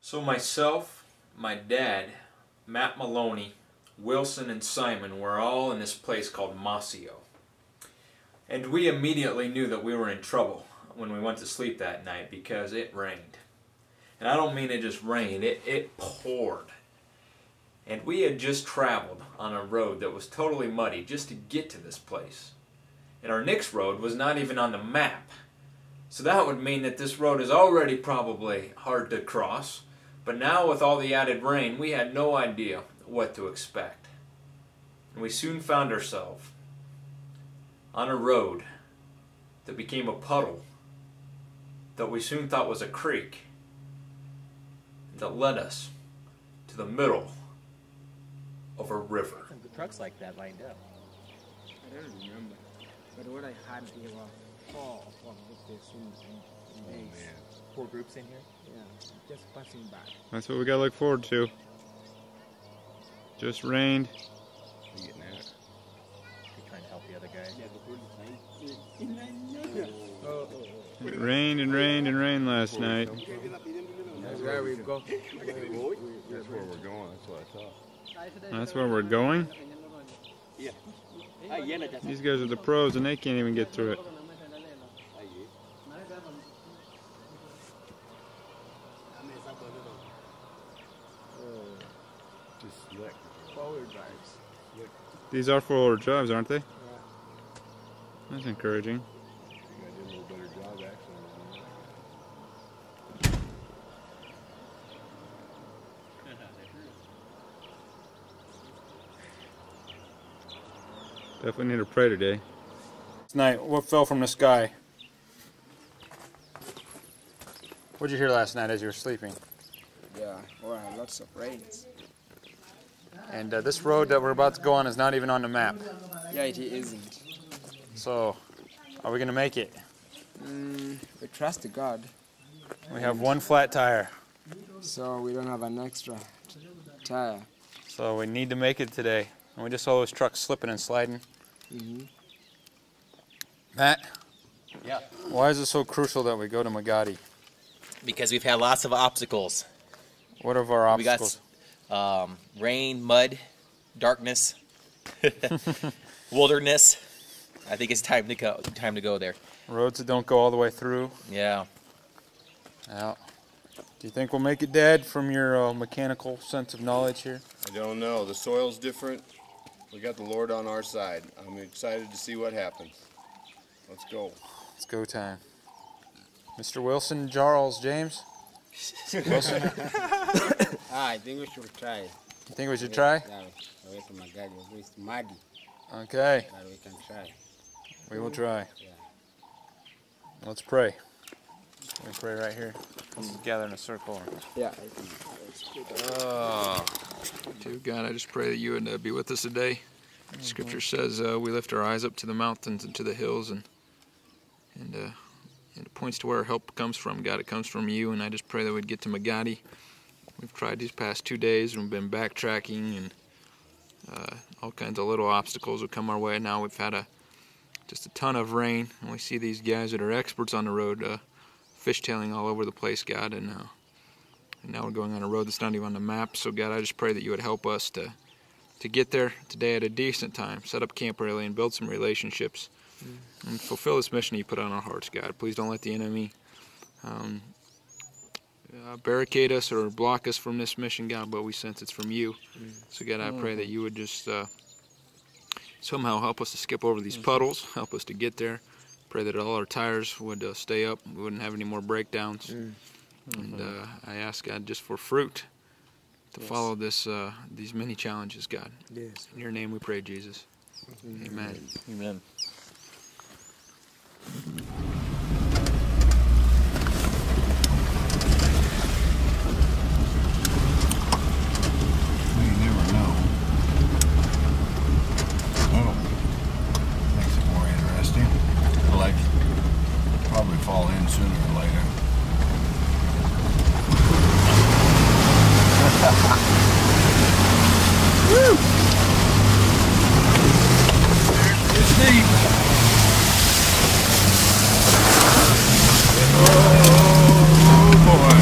So myself, my dad, Matt Maloney, Wilson, and Simon were all in this place called Masio. And we immediately knew that we were in trouble when we went to sleep that night because it rained. And I don't mean it just rained, it poured. And we had just traveled on a road that was totally muddy just to get to this place. And our next road was not even on the map. So that would mean that this road is already probably hard to cross. But now with all the added rain, we had no idea what to expect. And we soon found ourselves on a road that became a puddle that we soon thought was a creek that led us to the middle of a river. The trucks like that lined up. I don't remember. But what I had here were four of this in Man. 4 groups in here? Yeah, just passing by. That's what we gotta look forward to. Just rained. You getting that? You're trying to help the other guy. It rained and rained and rained last night. That's where we go. That's where we're going, that's what I thought. That's where we're going? These guys are the pros and they can't even get through it. Just slick. Forward drives. These are 4-wheel drives, aren't they? That's encouraging. You gotta do a little better job actually. Definitely need to pray today. Tonight, what fell from the sky? What did you hear last night as you were sleeping? Yeah, well, lots of rains. And this road that we're about to go on is not even on the map. Yeah, it isn't. So, are we going to make it? We trust God, We have 1 flat tire. so we don't have an extra tire. So we need to make it today. And we just saw those trucks slipping and sliding. Matt? Yeah. Why is it so crucial that we go to Magadi? Because we've had lots of obstacles. What are our We got obstacles? rain, mud, darkness, wilderness. I think it's time to go there. Roads that don't go all the way through. Yeah. Yeah. Do you think we'll make it, Dad, from your mechanical sense of knowledge here? I don't know, the soil's different. We got the Lord on our side. I'm excited to see what happens. Let's go. It's go time. Mr. Wilson, Charles, James? Wilson? I think we should try. You think we should try? Yeah, away from my garden. It's muddy, Okay, but we can try. we will try. Yeah. Let's pray. We pray right here. Let's gather in a circle. Yeah, I think Dear God, I just pray that you would be with us today. Scripture says we lift our eyes up to the mountains and to the hills, and it points to where our help comes from. God, it comes from you, and I just pray that we'd get to Magadi. We've tried these past 2 days, and we've been backtracking, and all kinds of little obstacles have come our way. Now we've had just a ton of rain, and we see these guys that are experts on the road fishtailing all over the place, God, and now we're going on a road that's not even on the map. So God, I just pray that you would help us to get there today at a decent time, set up camp early, and build some relationships, and fulfill this mission you put on our hearts, God. Please don't let the enemy barricade us or block us from this mission, God, but we sense it's from you. So God, I pray that you would just somehow help us to skip over these puddles, help us to get there. Pray that all our tires would stay up, we wouldn't have any more breakdowns. And I ask, God, just for fruit to follow these many challenges, God. yes. In your name we pray, Jesus. Amen. Amen. You never know. Oh, makes it more interesting. The legs probably fall in sooner or later. Woo! It's deep. Oh boy.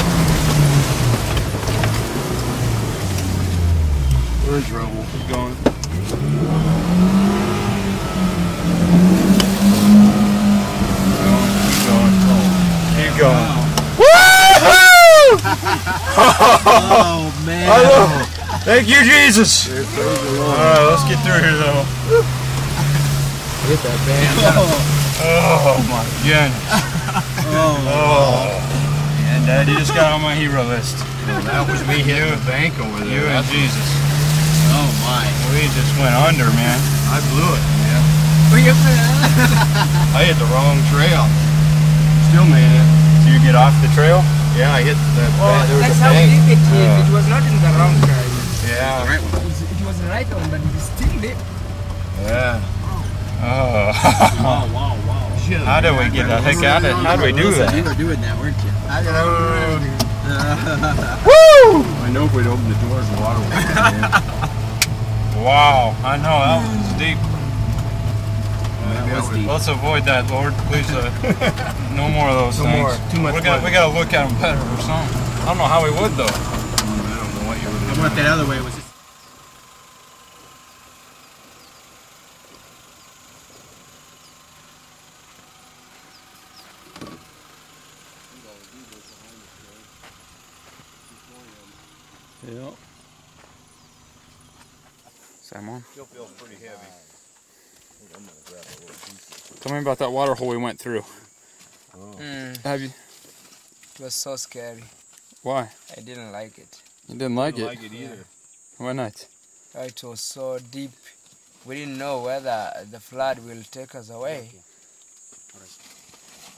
going. Woohoo! Oh man! Thank you, Jesus. Alright, let's get through here though. Hit that band. Oh my goodness. Oh. And Dad, you just got on my hero list. Well, that was me hitting the bank over there. You and Jesus. Oh my. We just went under, man. I blew it, man. I hit the wrong trail. Still made it. Did you get off the trail? Yeah, I hit that. Well, there was that's a how bank. deep it is. It was not in the wrong trail. Yeah. The right one. It was the right one, but it is still deep. Yeah. Oh. Wow, wow, wow. Shit, How did we get the heck out of it? How do we do that? You were doing that, weren't you? Woo! I know if we'd open the doors, the water would come in. Wow. I know, that was deep. That was deep. Let's avoid that, Lord. Please, no more of those No things. more. Too much We gotta look at them better or something. I don't know how we would though. I don't know what you would do. I went that other way. It was just Yeah. Simon, Still feels pretty heavy. tell me about that water hole we went through. Have you? it was so scary. Why? I didn't like it. You didn't like it? Like it either. Why not? It was so deep. We didn't know whether the flood will take us away.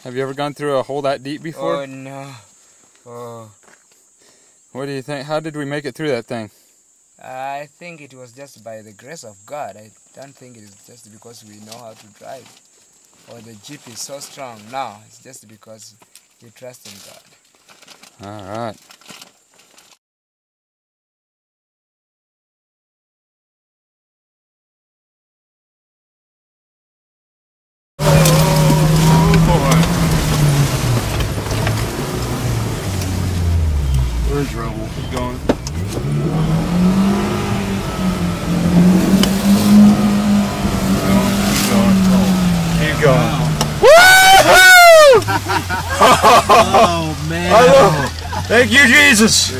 Have you ever gone through a hole that deep before? Oh no. Oh. What do you think? How did we make it through that thing? I think it was just by the grace of God. I don't think it is just because we know how to drive or the Jeep is so strong. No, it's just because we trust in God. All right. We're in trouble. Keep going. Keep going. Oh man! Thank you, Jesus.